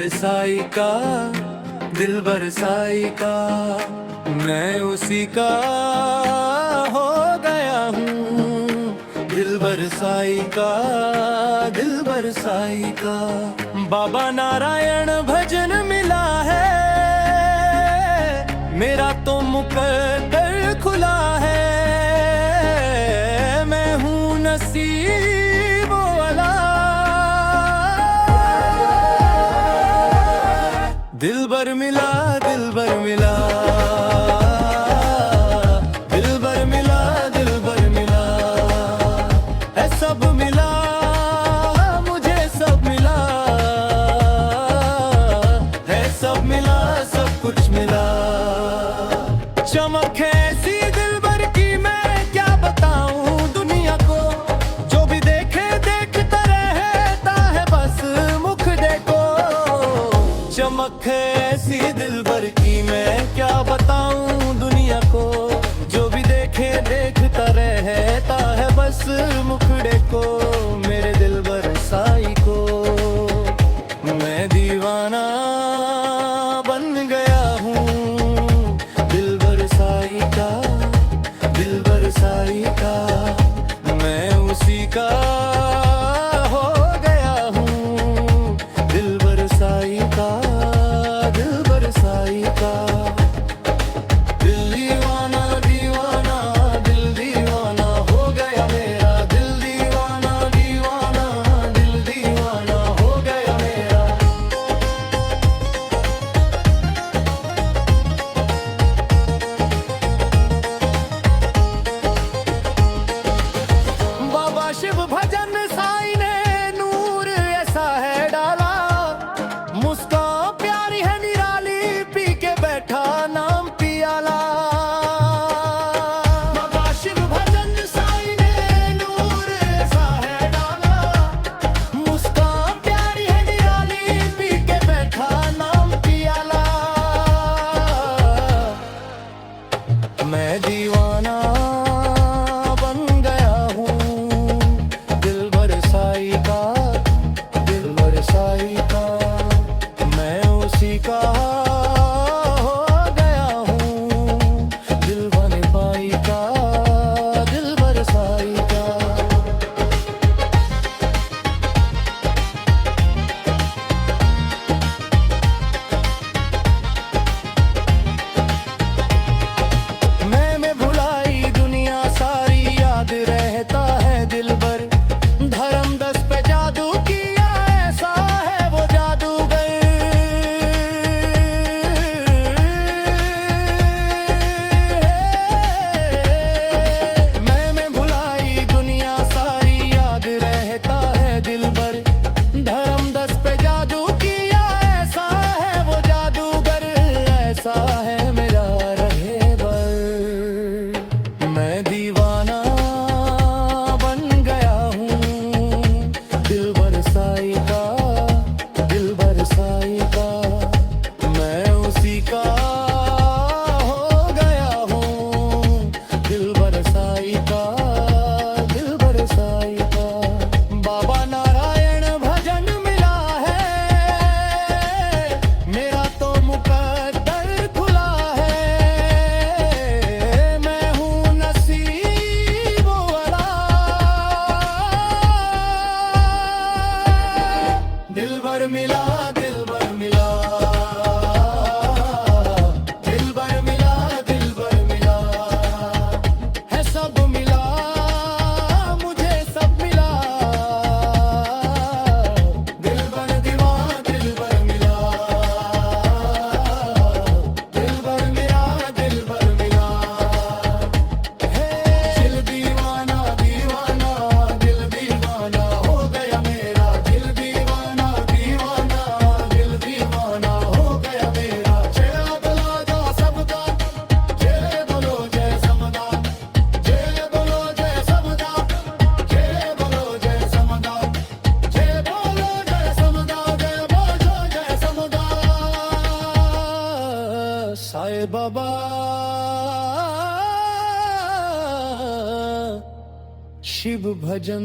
साई का, दिलबर साई का, मैं उसी का हो गया हूँ। दिलबर साई का, दिलबर साई का, बाबा नारायण भजन मिला है, मेरा तो मुकद्दर खुला है। मैं हूँ नसीब वाला, दिलबर मिला, दिलबर मिला, दिलबर मिला, दिलबर मिला, है सब मिला, मुझे सब मिला, है सब मिला, सब कुछ मिला। चमक है ऐसी दिलबर की मैं क्या बताऊं दुनिया को, जो भी देखे देखता रहता है बस मुख देखो। चमक है ऐसी दिलबर की मैं क्या बताऊं दुनिया को, जो भी देखे देखता रहता है बस मुखड़े को। मेरे दिलबर साई को मैं दीवाना बन गया हूँ। दिलबर साई का, दिलबर साई का, मैं उसी का हो गया हूँ। दिलबर साई का, दिलबर साई का, दिल दीवाना दीवाना, दिल दीवाना हो गया मेरा। दिल दीवाना दीवाना, दिल दीवाना हो गया मेरा। बाबा शिव भजन साई ने नूर ऐसा है डाला, मुस्कान प्यारी है निराली, पी के बैठा नाम पियाला। बाबा शिव भजन साई ने नूर ऐसा है डाला, मुस्कान प्यारी है निराली, पी के बैठा नाम पियाला। मैं दीवाना बन गया हूँ दिलबर साई का, दिलबर साई का, मैं उसी का हो गया हूँ। दिलबर साई का, दिलबर साई का। मैं भुलाई दुनिया सारी, याद रहता है दिलबर। धर्म दस पे जादू किया, ऐसा है वो जादूगर। मैं भुलाई दुनिया सारी, याद रहता है दिलबर। धर्म दस पे जादू किया, ऐसा है वो जादूगर, ऐसा है मेरा रहेबर। मैं दीवाना बन गया हूँ दिलबर साई का, दिलबर साई का, मैं उसी का हो गया हूँ। दिलबर साई का, दिलबर साई का, बाबा नारायण भजन मिला है, मेरा तो मुकद्दर खुला है। मैं हूँ नसीब वाला, दिलबर मिला, दिलबर मिला, दिलबर मिला, दिलबर मिला, है सब मिला, मुझे सब मिला। दिलबर दीवाना, दिलबर मिला, दिलबर मिला, दिलबर मिला, है दिल दीवाना दीवाना, दिल दीवाना हो गया मेरा। दिल दीवाना दीवाना, दिल दीवाना हो गया मेरा। जय बोलो जा सबका, जय बोलो जय समदा, जय बोलो जय समदा, जय बोलो जय समदा, जय बोलो जय समदा, जय बोलो जय समदा। साईं बाबा शिव भजन।